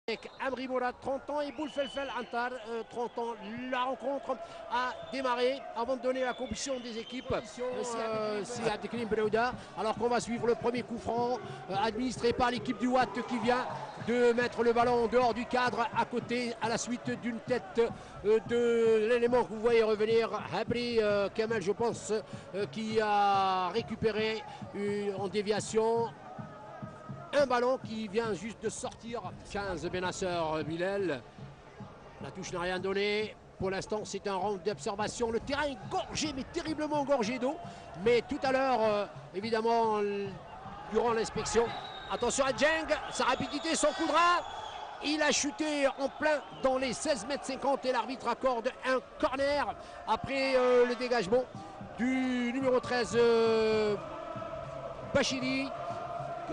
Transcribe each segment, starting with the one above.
Avec Amri Mourad, 30 ans, et Boulfelfel Antar, 30 ans. La rencontre a démarré avant de donner la compétition des équipes. C'est Abdelkrim Belouda. Alors qu'on va suivre le premier coup franc administré par l'équipe du Watt qui vient de mettre le ballon en dehors du cadre à côté à la suite d'une tête de l'élément que vous voyez revenir. Habri Kamel, je pense, qui a récupéré en déviation un ballon qui vient juste de sortir. 15 Benasser Bilal. La touche n'a rien donné. Pour l'instant, c'est un round d'observation. Le terrain est gorgé, mais terriblement gorgé d'eau. Mais tout à l'heure, évidemment, durant l'inspection, attention à Djeng, sa rapidité, son coup de rein. Il a chuté en plein dans les 16,50 m et l'arbitre accorde un corner après le dégagement du numéro 13 Bachili.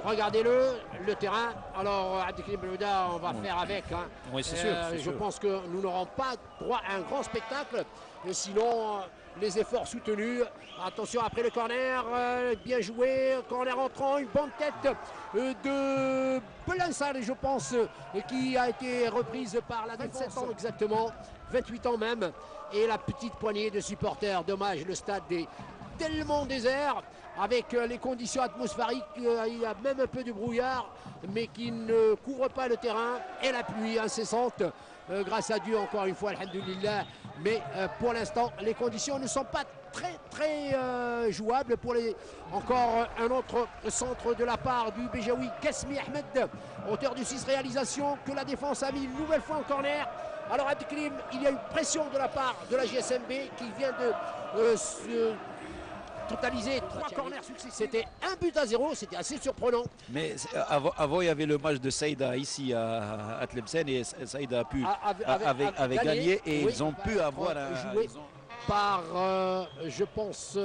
Regardez-le terrain. Alors, Abdelkrim Belouda, on va faire avec. Hein. Oui, c'est sûr. Je pense que nous n'aurons pas droit à un grand spectacle. Et sinon, les efforts soutenus. Attention après le corner. Bien joué. Corner entrant. Une bonne tête de Belansal, je pense, qui a été reprise par la 27 ans exactement. 28 ans même. Et la petite poignée de supporters. Dommage, le stade est tellement désert. Avec les conditions atmosphériques, il y a même un peu de brouillard, mais qui ne couvre pas le terrain, et la pluie incessante, grâce à Dieu encore une fois, alhamdoulilah. Mais pour l'instant, les conditions ne sont pas très jouables. Pour encore un autre centre de la part du Béjaoui, Kasmi Ahmed, auteur du 6 réalisations, que la défense a mis une nouvelle fois en corner. Alors Abdelkrim, il y a une pression de la part de la GSMB qui vient de totalisé 3 corners successifs. C'était 1-0, c'était assez surprenant. Mais avant, il y avait le match de Saïda ici à Tlemcen et Saïda a pu avait gagné et oui, ils ont pu avoir joué par, je pense,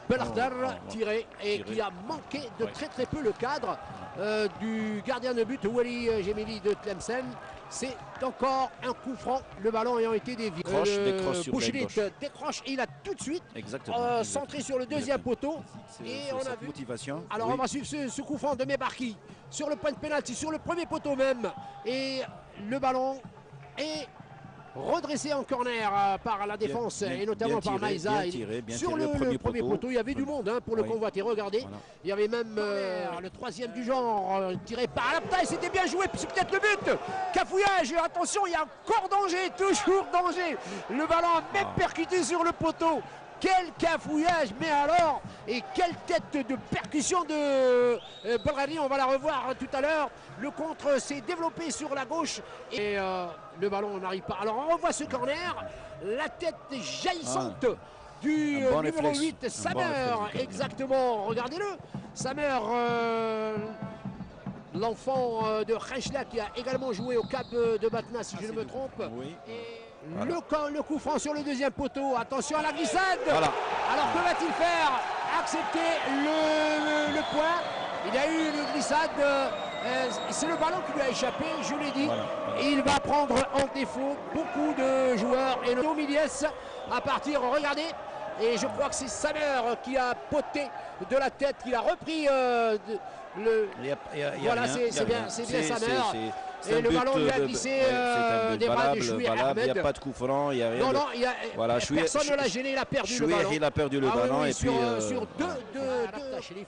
Belardar tiré et qui a manqué de très peu le cadre du gardien de but Wali Gemili de Tlemcen. C'est encore un coup franc, le ballon ayant été dévié. Décroche et il a tout de suite centré sur le deuxième poteau. Et on a vu. Motivation. Alors on va suivre ce coup franc de Mebarki sur le point de pénalty, sur le premier poteau même. Et le ballon est redressé en corner par la défense et notamment par Maïza. Sur le premier poteau, il y avait du monde pour le convoiter. Regardez, il y avait même le troisième du genre tiré par Alapta et c'était bien joué. Puis c'est peut-être le but. Cafouillage, attention, il y a encore danger, toujours danger. Le ballon a même percuté sur le poteau. Quel cafouillage, mais alors, et quelle tête de percussion de Belrani, on va la revoir tout à l'heure. Le contre s'est développé sur la gauche et le ballon n'arrive pas. Alors on revoit ce corner, la tête jaillissante du numéro 8, Samer, exactement, regardez-le, Samer, l'enfant de Rechla qui a également joué au Cap de Batna, si je ne me trompe. Oui. Et le coup franc sur le deuxième poteau, attention à la glissade. Alors que va-t-il faire? Accepter le point. Il y a eu une glissade, c'est le ballon qui lui a échappé, je l'ai dit. Et il va prendre en défaut beaucoup de joueurs. Et le Miliès à partir, regardez. Et je crois que c'est Samer qui a poté de la tête, qui a repris voilà, c'est bien Samer. Et le ballon lui a glissé des bras de Chouïr Ahmed. Il n'y a pas de coup franc, il n'y a rien. Non, personne ne l'a gêné, il a perdu le ballon. Il a perdu le ballon. Oui, et sur puis,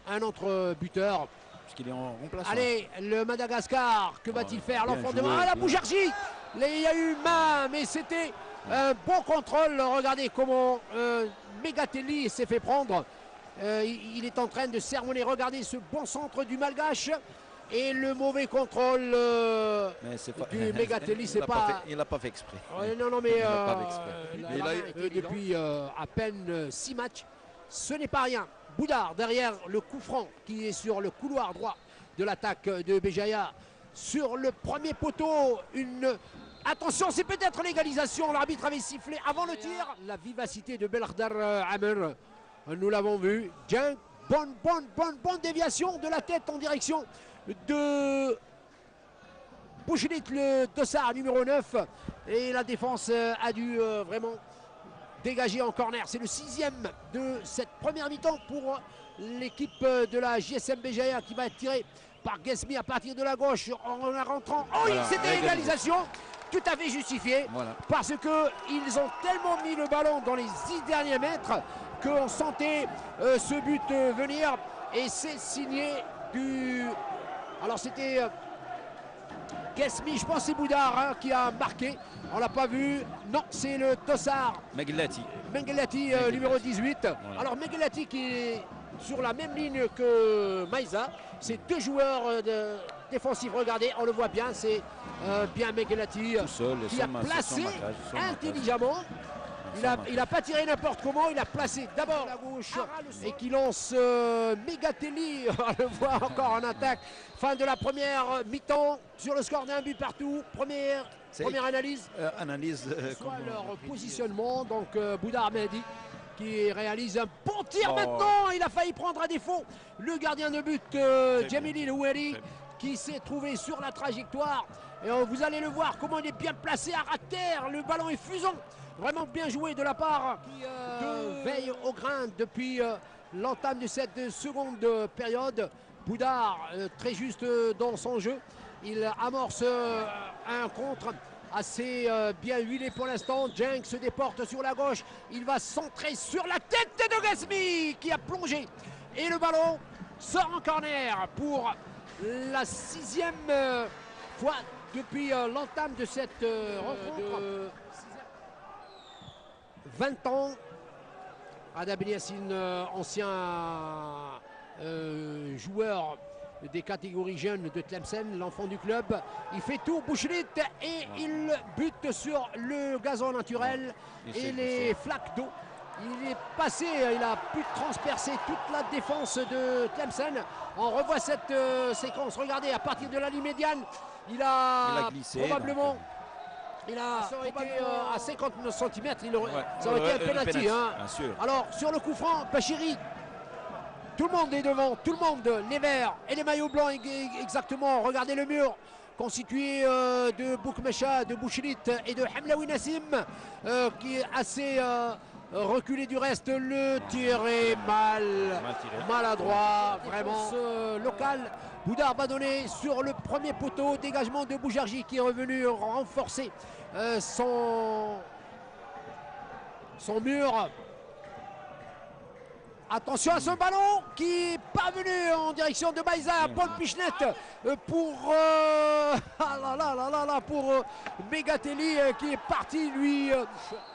un autre buteur. Puisqu'il est en remplaçant. Allez, le Madagascar, que va-t-il faire? L'enfant de main, la Boujarji. Il y a eu main, mais c'était un bon contrôle. Regardez comment Megatelli s'est fait prendre. Il est en train de sermonner. Regardez ce bon centre du Malgache. Et le mauvais contrôle du Megatelli, c'est pas. Il n'a pas fait exprès. Non, mais depuis à peine 6 matchs, ce n'est pas rien. Boudard derrière le coup franc qui est sur le couloir droit de l'attaque de Béjaïa. Sur le premier poteau, attention, c'est peut-être l'égalisation. L'arbitre avait sifflé avant le tir. La vivacité de Belardar Amer, nous l'avons vu. Djeng, bonne déviation de la tête en direction de Bouchelit, le dossard numéro 9. Et la défense a dû vraiment dégager en corner. C'est le 6e de cette première mi-temps pour l'équipe de la JSM Béjaïa qui va être tirée par Guesmi à partir de la gauche en rentrant. Oh, voilà, c'était l'égalisation tout à fait justifiée, voilà. Parce qu'ils ont tellement mis le ballon dans les 10 derniers mètres qu'on sentait ce but venir. Et c'est signé du... Alors c'était Guesmi, je pense que c'est Boudard hein, qui a marqué. On l'a pas vu. Non, c'est le Tossard. Mengelati, numéro 18. Voilà. Alors Mengelati qui est sur la même ligne que Maïza. C'est deux joueurs défensifs. Regardez, on le voit bien. C'est bien Mengelati qui a placé intelligemment. Il n'a pas tiré n'importe comment, il a placé d'abord la gauche et qui lance Megatelli, on va le voir encore en attaque. Fin de la première mi-temps sur le score d'un but partout. Première analyse. Soit leur positionnement, donc Boudard Mehdi qui réalise un bon tir maintenant. Il a failli prendre à défaut le gardien de but Djemili Loueri qui s'est trouvé sur la trajectoire. Et vous allez le voir comment il est bien placé à terre. Le ballon est fusant. Vraiment bien joué de la part de veille au grain depuis l'entame de cette seconde période. Boudard très juste dans son jeu. Il amorce un contre assez bien huilé pour l'instant. Cenk se déporte sur la gauche. Il va centrer sur la tête de Guesmi qui a plongé. Et le ballon sort en corner pour la 6e fois depuis l'entame de cette rencontre. 20 ans. Ada Beliassine, ancien joueur des catégories jeunes de Tlemcen, l'enfant du club. Il fait tout, Boucherit, et il bute sur le gazon naturel et les flaques d'eau. Il est passé, il a pu transpercer toute la défense de Tlemcen. On revoit cette séquence. Regardez, à partir de la ligne médiane, il a glissé, probablement... Il a été à 59 cm, ça aurait été un penalty. Hein. Alors sur le coup franc, Bachiri, tout le monde est devant, tout le monde, les verts et les maillots blancs exactement. Regardez le mur constitué de Boukmecha, de Boucherit et de Hamlaoui Nassim qui est assez reculé du reste. Le tir est maladroit, vraiment local. Boudard va donner sur le premier poteau, dégagement de Boujarji qui est revenu renforcer son mur. Attention à ce ballon qui est parvenu en direction de Maïza. Paul Pichenette pour pour Megatelli qui est parti lui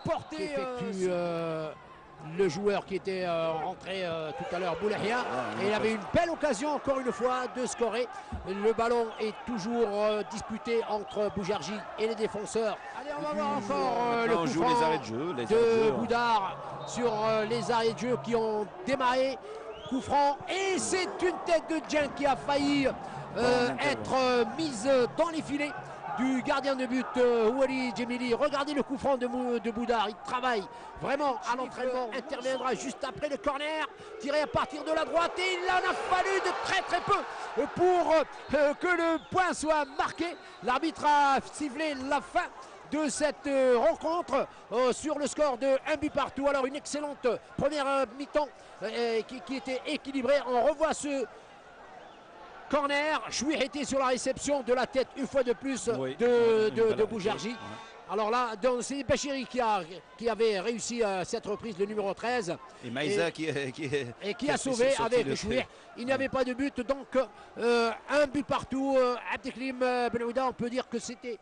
porter le joueur qui était rentré tout à l'heure, Boulahia, et il avait une belle occasion encore une fois de scorer. Le ballon est toujours disputé entre Boujarji et les défenseurs. Allez, on va voir encore le coup franc de Boudard sur les arrêts de jeu qui ont démarré. Coup franc et c'est une tête de Cenk qui a failli être mise dans les filets du gardien de but Ouali Djemili. Regardez le coup franc de Boudard, il travaille vraiment à l'entraînement, interviendra juste après le corner, tiré à partir de la droite et il en a fallu de très peu pour que le point soit marqué. L'arbitre a sifflé la fin de cette rencontre sur le score de 1 but partout. Alors une excellente première mi-temps qui était équilibrée. On revoit ce corner, Chouir était sur la réception de la tête une fois de plus de Boujarji. Alors là, c'est Bachiri qui avait réussi à cette reprise, le numéro 13. Et Maïza qui a sauvé avec Chouir. Il n'y avait pas de but, donc un but partout. Abdelkrim Ben Ouda, on peut dire que c'était